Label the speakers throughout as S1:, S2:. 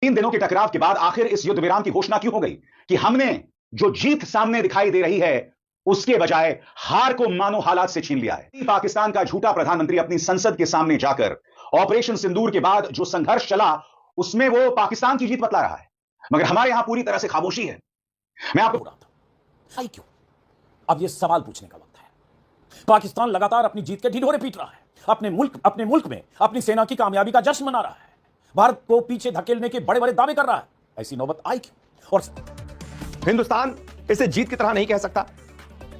S1: 3 दिनों के टकराव के बाद आखिर इस युद्ध विराम की घोषणा क्यों हो गई कि हमने जो जीत सामने दिखाई दे रही है उसके बजाय हार को मानो हालात से छीन लिया है। पाकिस्तान का झूठा प्रधानमंत्री अपनी संसद के सामने जाकर ऑपरेशन सिंदूर के बाद जो संघर्ष चला उसमें वो पाकिस्तान की जीत बतला रहा है, मगर हमारे यहां पूरी तरह से खामोशी है। मैं आपको
S2: आई क्यों? अब यह सवाल पूछने का वक्त है। पाकिस्तान लगातार अपनी जीत के ढिढोरे पीट रहा है, अपने मुल्क में अपनी सेना की कामयाबी का जश्न मना रहा है, भारत को पीछे धकेलने के बड़े बड़े दावे कर रहा है। ऐसी नौबत आई क्यों? और
S3: हिंदुस्तान इसे जीत की तरह नहीं कह सकता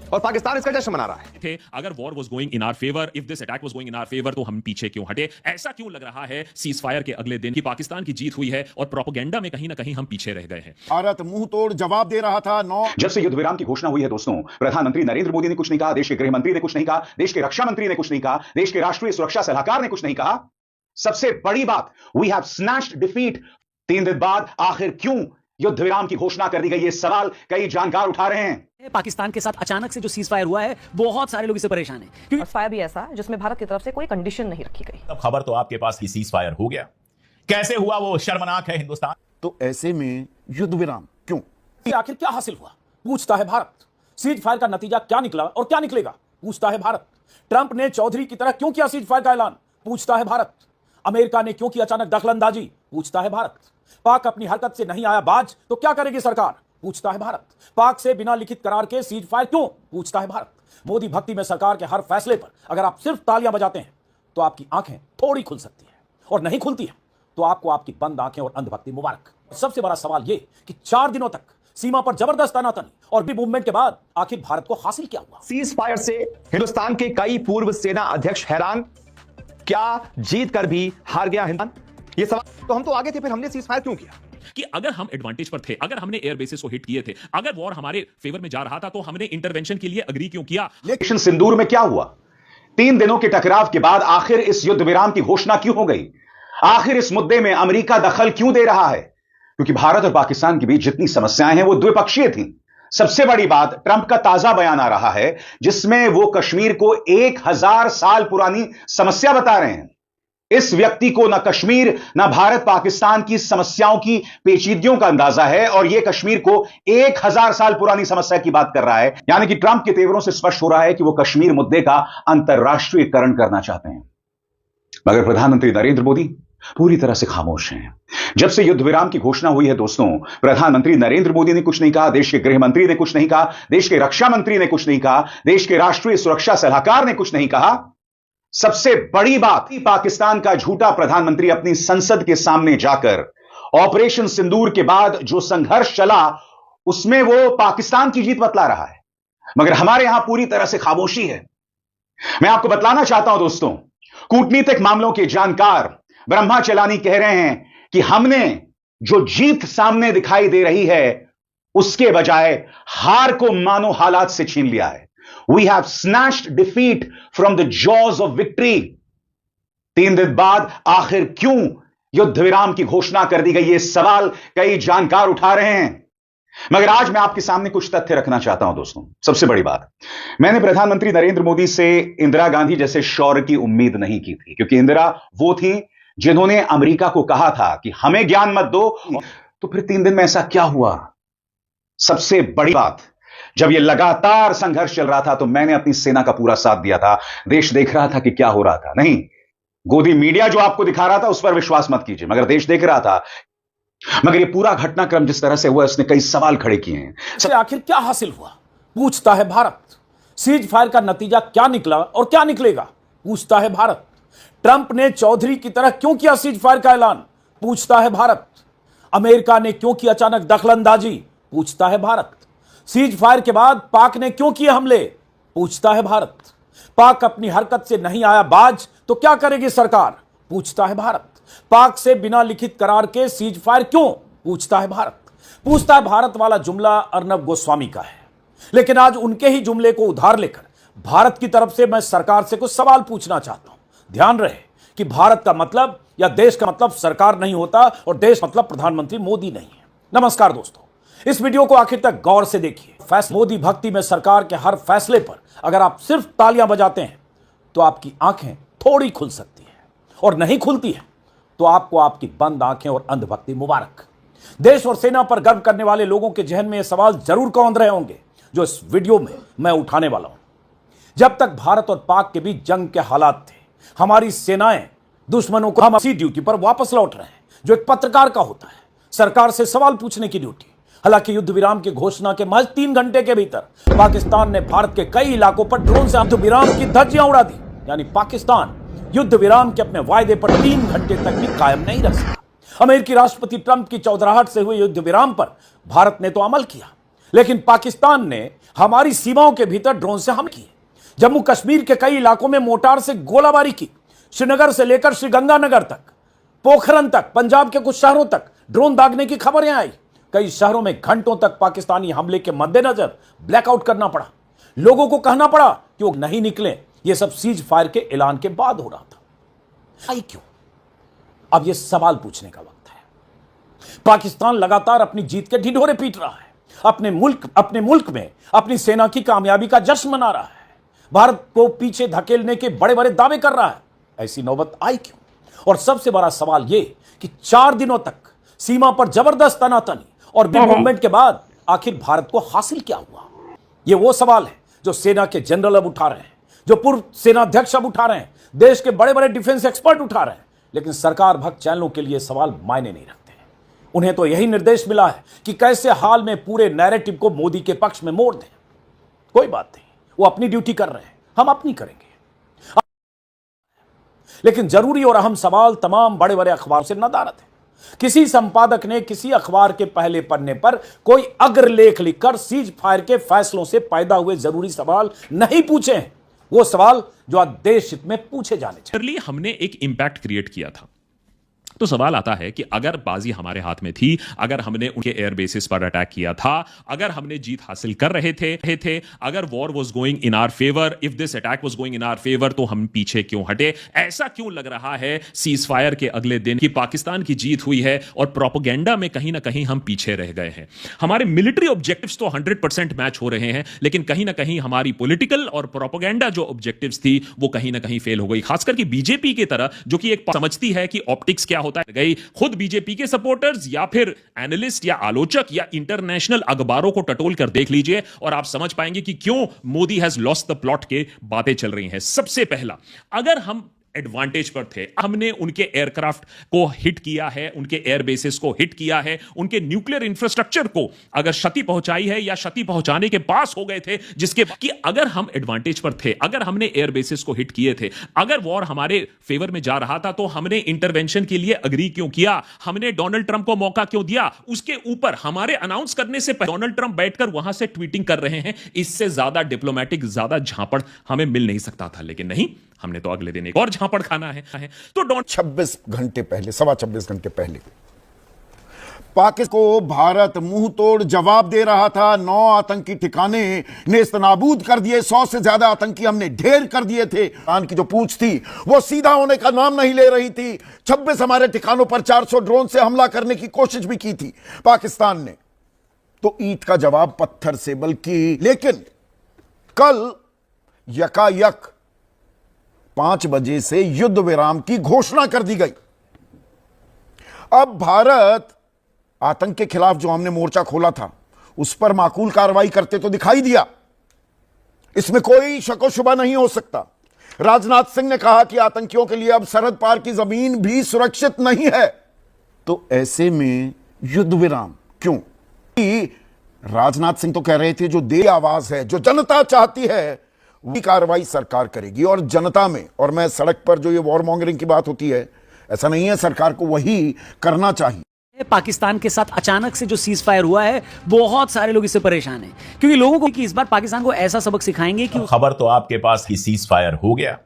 S3: और पाकिस्तान इसका जश्न मना रहा है।
S4: थे अगर war was going in our favour, if this attack was going in our favour, तो हम पीछे क्यों हटे? ऐसा क्यों लग रहा है सीज फायर के अगले दिन कि पाकिस्तान की जीत हुई है और प्रोपेगेंडा में कहीं ना कहीं हम पीछे रह गए हैं।
S5: भारत मुंह तोड़ जवाब दे रहा था।
S1: जब से युद्ध विराम की घोषणा हुई है दोस्तों, प्रधानमंत्री नरेंद्र मोदी ने कुछ नहीं कहा, देश के गृह मंत्री ने कुछ नहीं कहा, देश के रक्षा मंत्री ने कुछ नहीं कहा, देश के राष्ट्रीय सुरक्षा सलाहकार ने कुछ नहीं कहा। सबसे बड़ी बात, वी हैव स्नैच्ड डिफीट। 3 दिन बाद आखिर क्यों युद्ध विराम की घोषणा कर दी गई? ये सवाल कई जानकार उठा रहे हैं।
S6: पाकिस्तान के साथ अचानक से जो सीज फायर हुआ है, बहुत सारे लोग इससे परेशान हैं क्योंकि
S7: फायर भी ऐसा जिसमें भारत की तरफ से कोई कंडीशन नहीं रखी गई।
S8: अब खबर तो आपके पास कि सीज फायर हो गया, कैसे हुआ वो शर्मनाक है हिंदुस्तान।
S5: तो ऐसे में युद्ध विराम क्यों?
S2: आखिर क्या हासिल हुआ, पूछता है भारत। सीज फायर का नतीजा क्या निकला और क्या निकलेगा, पूछता है भारत। ट्रंप ने चौधरी की तरह क्यों किया सीज फायर का ऐलान, पूछता है भारत। अमेरिका ने क्यों की अचानक दखलंदाजी, पूछता है भारत। पाक अपनी हरकत से नहीं आया बाज, तो क्या करेगी सरकार, पूछता है भारत। पाक से बिना लिखित करार के सीज फायर क्यों, पूछता है भारत। मोदी भक्ति में सरकार के हर फैसले पर अगर आप सिर्फ तालियां बजाते हैं तो आपकी आंखें थोड़ी खुल सकती हैं, और नहीं खुलती है तो आपको आपकी बंद आंखें और अंधभक्ति मुबारक। सबसे बड़ा सवाल यह कि 4 दिनों तक सीमा पर जबरदस्त तनातनी और भी मूवमेंट के बाद आखिर भारत को हासिल क्या हुआ?
S3: सीज फायर से हिंदुस्तान के कई पूर्व सेना अध्यक्ष हैरान, क्या जीत कर भी हार गया हिंदुस्तान? ये सवाल तो हम तो आगे थे, फिर हमने सीज फायर क्यों किया?
S4: कि अगर हम एडवांटेज पर थे, अगर हमने एयर बेसिस को हिट किए थे, अगर वॉर हमारे फेवर में जा रहा था, तो हमने इंटरवेंशन के लिए अग्री क्यों किया?
S1: ऑपरेशन सिंदूर में क्या हुआ? 3 दिनों के टकराव के बाद आखिर इस युद्ध विराम की घोषणा क्यों हो गई? आखिर इस मुद्दे में अमेरिका दखल क्यों दे रहा है? क्योंकि भारत और पाकिस्तान के बीच जितनी समस्याएं हैं वो द्विपक्षीय थी। सबसे बड़ी बात, ट्रंप का ताजा बयान आ रहा है जिसमें वो कश्मीर को 1000 साल पुरानी समस्या बता रहे हैं। इस व्यक्ति को ना कश्मीर ना भारत पाकिस्तान की समस्याओं की पेचीदगियों का अंदाजा है, और यह कश्मीर को 1000 साल पुरानी समस्या की बात कर रहा है। यानी कि ट्रंप के तेवरों से स्पष्ट हो रहा है कि वो कश्मीर मुद्दे का अंतर्राष्ट्रीयकरण करना चाहते हैं। मगर प्रधानमंत्री नरेंद्र मोदी पूरी तरह से खामोश हैं। जब से युद्ध विराम की घोषणा हुई है दोस्तों, प्रधानमंत्री नरेंद्र मोदी ने कुछ नहीं कहा, देश के गृह मंत्री ने कुछ नहीं कहा, देश के रक्षा मंत्री ने कुछ नहीं कहा, देश के राष्ट्रीय सुरक्षा सलाहकार ने कुछ नहीं कहा। सबसे बड़ी बात, पाकिस्तान का झूठा प्रधानमंत्री अपनी संसद के सामने जाकर ऑपरेशन सिंदूर के बाद जो संघर्ष चला उसमें वो पाकिस्तान की जीत बतला रहा है, मगर हमारे यहां पूरी तरह से खामोशी है। मैं आपको बतलाना चाहता हूं दोस्तों, कूटनीतिक मामलों के जानकार ब्रह्मा चलानी कह रहे हैं कि हमने जो जीत सामने दिखाई दे रही है उसके बजाय हार को मानो हालात से छीन लिया है। We have snatched defeat from the jaws of victory. 3 दिन बाद आखिर क्यों युद्ध विराम की घोषणा कर दी गई? ये सवाल कई जानकार उठा रहे हैं, मगर आज मैं आपके सामने कुछ तथ्य रखना चाहता हूं दोस्तों। सबसे बड़ी बात, मैंने प्रधानमंत्री नरेंद्र मोदी से इंदिरा गांधी जैसे शौर्य की उम्मीद नहीं की थी, क्योंकि इंदिरा वो थी जिन्होंने अमेरिका को कहा था कि हमें ज्ञान मत दो। तो फिर 3 दिन में ऐसा क्या हुआ? सबसे बड़ी बात, जब यह लगातार संघर्ष चल रहा था तो मैंने अपनी सेना का पूरा साथ दिया था। देश देख रहा था कि क्या हो रहा था। नहीं, गोदी मीडिया जो आपको दिखा रहा था उस पर विश्वास मत कीजिए, मगर देश देख रहा था। मगर यह पूरा घटनाक्रम जिस तरह से हुआ, उसने कई सवाल खड़े किए हैं।
S2: आखिर क्या हासिल हुआ, पूछता है भारत। सीज फायर का नतीजा क्या निकला और क्या निकलेगा, पूछता है भारत। ट्रंप ने चौधरी की तरह क्यों किया सीज फायर का ऐलान, पूछता है भारत। अमेरिका ने क्यों की अचानक दखलंदाजी, पूछता है भारत। सीज फायर के बाद पाक ने क्यों किए हमले, पूछता है भारत। पाक अपनी हरकत से नहीं आया बाज, तो क्या करेगी सरकार, पूछता है भारत। पाक से बिना लिखित करार के सीज फायर क्यों, पूछता है भारत। पूछता है भारत वाला जुमला अर्नब गोस्वामी का है, लेकिन आज उनके ही जुमले को उधार लेकर भारत की तरफ से मैं सरकार से कुछ सवाल पूछना चाहता हूं। ध्यान रहे कि भारत का मतलब या देश का मतलब सरकार नहीं होता, और देश मतलब प्रधानमंत्री मोदी नहीं है। नमस्कार दोस्तों, इस वीडियो को आखिर तक गौर से देखिए। मोदी भक्ति में सरकार के हर फैसले पर अगर आप सिर्फ तालियां बजाते हैं तो आपकी आंखें थोड़ी खुल सकती हैं, और नहीं खुलती है तो आपको आपकी बंद आंखें और अंधभक्ति मुबारक। देश और सेना पर गर्व करने वाले लोगों के जहन में यह सवाल जरूर कौंध रहे होंगे जो इस वीडियो में मैं उठाने वाला हूं। जब तक भारत और पाक के बीच जंग के हालात थे, हमारी सेनाएं दुश्मनों को हम इसी ड्यूटी पर वापस लौट रहे हैं जो एक पत्रकार का होता है, सरकार से सवाल पूछने की ड्यूटी। हालांकि युद्ध विराम की घोषणा के महज 3 घंटे के भीतर पाकिस्तान ने भारत के कई इलाकों पर ड्रोन से युद्ध विराम की धज्जियां उड़ा दी। यानी पाकिस्तान युद्ध विराम के अपने वायदे पर 3 घंटे तक भी कायम नहीं रह सका। अमेरिकी राष्ट्रपति ट्रंप की चौधराहट से हुए युद्ध विराम पर भारत ने तो अमल किया, लेकिन पाकिस्तान ने हमारी सीमाओं के भीतर ड्रोन से हमले किए। जम्मू कश्मीर के कई इलाकों में मोर्टार से गोलाबारी की। श्रीनगर से लेकर श्रीगंगानगर तक, पोखरन तक, पंजाब के कुछ शहरों तक ड्रोन दागने की खबरें आई। कई शहरों में घंटों तक पाकिस्तानी हमले के मद्देनजर ब्लैकआउट करना पड़ा। लोगों को कहना पड़ा कि वो नहीं निकले। यह सब सीज फायर के ऐलान के बाद हो रहा था। आई क्यों? अब यह सवाल पूछने का वक्त है। पाकिस्तान लगातार अपनी जीत के ढिढोरे पीट रहा है। अपने मुल्क में अपनी सेना की कामयाबी का जश्न मना रहा है। भारत को पीछे धकेलने के बड़े बड़े दावे कर रहा है। ऐसी नौबत आई क्यों? और सबसे बड़ा सवाल यह कि 4 दिनों तक सीमा पर जबरदस्त तनातनी और बिग मूवमेंट के बाद आखिर भारत को हासिल क्या हुआ? यह वो सवाल है जो सेना के जनरल अब उठा रहे हैं, जो पूर्व सेनाध्यक्ष अब उठा रहे हैं, देश के बड़े बड़े डिफेंस एक्सपर्ट उठा रहे हैं। लेकिन सरकार भक्त चैनलों के लिए सवाल मायने नहीं रखते हैं। उन्हें तो यही निर्देश मिला है कि कैसे हाल में पूरे नैरेटिव को मोदी के पक्ष में मोड़ दें। कोई बात नहीं, वो अपनी ड्यूटी कर रहे हैं, हम अपनी करेंगे। लेकिन जरूरी और अहम सवाल तमाम बड़े बड़े अखबार से नदारत है। किसी संपादक ने किसी अखबार के पहले पन्ने पर कोई अग्रलेख लिखकर सीज फायर के फैसलों से पैदा हुए जरूरी सवाल नहीं पूछे हैं। वो सवाल जो आज देश हित में पूछे जाने चाहिए।
S4: हमने एक इंपैक्ट क्रिएट किया था। तो सवाल आता है कि अगर बाजी हमारे हाथ में थी, अगर हमने उनके एयर बेसिस पर अटैक किया था, अगर हमने जीत हासिल कर रहे थे, अगर war was going in our favour, if this attack was going in our favour, तो हम पीछे क्यों हटे? ऐसा क्यों लग रहा है सीज फायर के अगले दिन कि पाकिस्तान की जीत हुई है और प्रोपेगेंडा में कहीं ना कहीं हम पीछे रह गए हैं? हमारे मिलिट्री ऑब्जेक्टिव्स तो 100% मैच हो रहे हैं, लेकिन कहीं ना कहीं हमारी पॉलिटिकल और प्रोपेगेंडा जो ऑब्जेक्टिव्स थी वो कहीं ना कहीं फेल हो गई। खासकर कि बीजेपी की तरह, जो कि एक समझती है कि ऑप्टिक्स क्या होता है। गई खुद बीजेपी के सपोर्टर्स या फिर एनालिस्ट या आलोचक या इंटरनेशनल अखबारों को टटोल कर देख लीजिए और आप समझ पाएंगे कि क्यों Modi has lost the plot के बातें चल रही हैं। सबसे पहला, अगर हम एडवांटेज पर थे, हमने उनके एयरक्राफ्ट को हिट किया है, उनके एयर बेसिस को हिट किया है, उनके न्यूक्लियर इंफ्रास्ट्रक्चर को अगर क्षति पहुंचाई है या क्षति पहुंचाने के पास हो गए थे, जिसके कि अगर हम एडवांटेज पर थे, अगर हमने एयर बेसिस को हिट किए थे, अगर वॉर हमारे फेवर में जा रहा था, तो हमने इंटरवेंशन के लिए अग्री क्यों किया? हमने डोनाल्ड ट्रंप को मौका क्यों दिया? उसके ऊपर हमारे अनाउंस करने से पहले डोनाल्ड ट्रंप बैठकर वहां से ट्वीटिंग कर रहे हैं। इससे ज्यादा डिप्लोमेटिक, ज्यादा झापड़ हमें मिल नहीं सकता था, लेकिन नहीं, हमने तो अगले दिन एक और झापड़ खाना है। तो
S5: 26 घंटे पहले, 26.25 घंटे पहले पाकिस्तान को भारत मुंह तोड़ जवाब दे रहा था। 9 आतंकी ठिकाने नेस्तनाबूद कर दिए, 100 से ज्यादा आतंकी हमने ढेर कर दिए थे। पाकिस्तान की जो पूंछ थी वो सीधा होने का नाम नहीं ले रही थी। 26 हमारे ठिकानों पर 400 ड्रोन से हमला करने की कोशिश भी की थी पाकिस्तान ने। तो ईंट का जवाब पत्थर से, बल्कि लेकिन कल यकायक 5 बजे से युद्ध विराम की घोषणा कर दी गई। अब भारत आतंक के खिलाफ जो हमने मोर्चा खोला था उस पर माकूल कार्रवाई करते तो दिखाई दिया, इसमें कोई शको शुबा नहीं हो सकता। राजनाथ सिंह ने कहा कि आतंकियों के लिए अब सरहद पार की जमीन भी सुरक्षित नहीं है। तो ऐसे में युद्ध विराम क्यों? राजनाथ सिंह तो कह रहे थे जो दे आवाज है, जो जनता चाहती है वही कार्रवाई सरकार करेगी। और जनता में, और मैं सड़क पर जो ये वॉर मॉन्गरिंग की बात होती है, ऐसा नहीं है, सरकार को वही करना चाहिए।
S6: पाकिस्तान के साथ अचानक से जो सीज फायर हुआ है, बहुत सारे लोग इससे परेशान हैं, क्योंकि लोगों को कि इस बार पाकिस्तान को ऐसा सबक सिखाएंगे कि
S8: खबर तो आपके पास कि सीज फायर हो गया।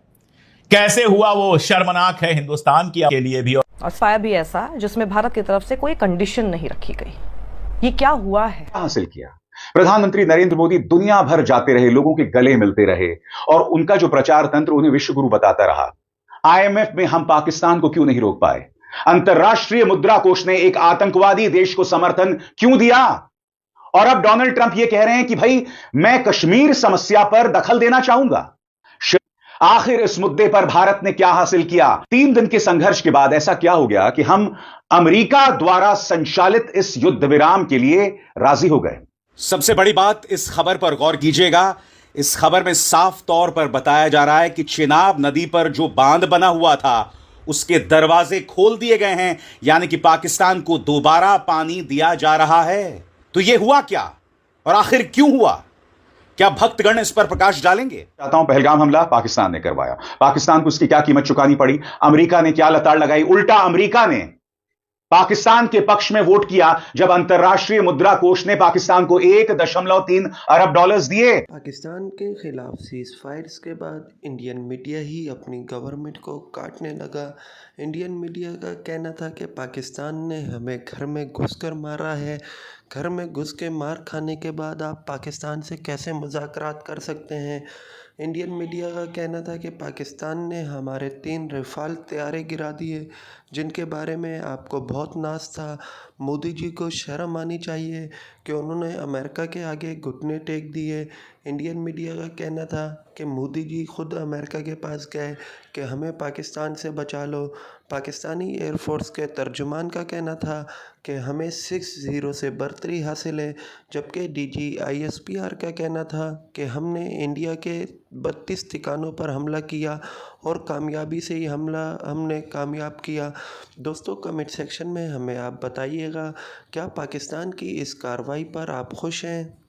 S8: कैसे हुआ वो शर्मनाक है हिंदुस्तान के लिए भी,
S7: और फायर भी ऐसा जिसमें भारत की तरफ से कोई कंडीशन नहीं रखी गई। ये क्या हुआ है?
S1: हासिल किया। प्रधानमंत्री नरेंद्र मोदी दुनिया भर जाते रहे, लोगों के गले मिलते रहे और उनका जो प्रचार तंत्र उन्हें विश्व गुरु बताता रहा। आईएमएफ में हम पाकिस्तान को क्यों नहीं रोक पाए? अंतर्राष्ट्रीय मुद्रा कोष ने एक आतंकवादी देश को समर्थन क्यों दिया? और अब डोनाल्ड ट्रंप यह कह रहे हैं कि भाई मैं कश्मीर समस्या पर दखल देना चाहूंगा। आखिर इस मुद्दे पर भारत ने क्या हासिल किया? 3 दिन के संघर्ष के बाद ऐसा क्या हो गया कि हम अमेरिका द्वारा संचालित इस युद्ध विराम के लिए राजी हो गए?
S2: सबसे बड़ी बात, इस खबर पर गौर कीजिएगा। इस खबर में साफ तौर पर बताया जा रहा है कि चेनाब नदी पर जो बांध बना हुआ था उसके दरवाजे खोल दिए गए हैं, यानी कि पाकिस्तान को दोबारा पानी दिया जा रहा है। तो यह हुआ क्या और आखिर क्यों हुआ? क्या भक्तगण इस पर प्रकाश डालेंगे?
S1: चाहता हूं, पहलगाम हमला पाकिस्तान ने करवाया। पाकिस्तान को इसकी क्या कीमत चुकानी पड़ी? अमेरिका ने क्या लताड़ लगाई? उल्टा अमेरिका ने पाकिस्तान के पक्ष में वोट किया जब अंतर्राष्ट्रीय मुद्रा कोष ने पाकिस्तान को 1.3 अरब डॉलर्स दिए।
S9: पाकिस्तान के खिलाफ सीज फायर्स के बाद इंडियन मीडिया ही अपनी गवर्नमेंट को काटने लगा। इंडियन मीडिया का कहना था कि पाकिस्तान ने हमें घर में घुसकर मारा है। घर में घुस के मार खाने के बाद आप पाकिस्तान से कैसे मुज़ाकरात कर सकते हैं? इंडियन मीडिया का कहना था कि पाकिस्तान ने हमारे 3 रफ़ाल तैयारे गिरा दिए, जिनके बारे में आपको बहुत नाज था। मोदी जी को शर्म आनी चाहिए कि उन्होंने अमेरिका के आगे घुटने टेक दिए। इंडियन मीडिया का कहना था कि मोदी जी खुद अमेरिका के पास गए कि हमें पाकिस्तान से बचा लो। पाकिस्तानी एयरफोर्स के तर्जुमान का कहना था कि हमें 6-0 से बर्तरी हासिल है, जबकि डीजी ISPR का कहना था कि हमने इंडिया के 32 ठिकानों पर हमला किया और कामयाबी से ही हमने कामयाब किया। दोस्तों, कमेंट सेक्शन में हमें आप बताइएगा, क्या पाकिस्तान की इस कार्रवाई पर आप खुश हैं?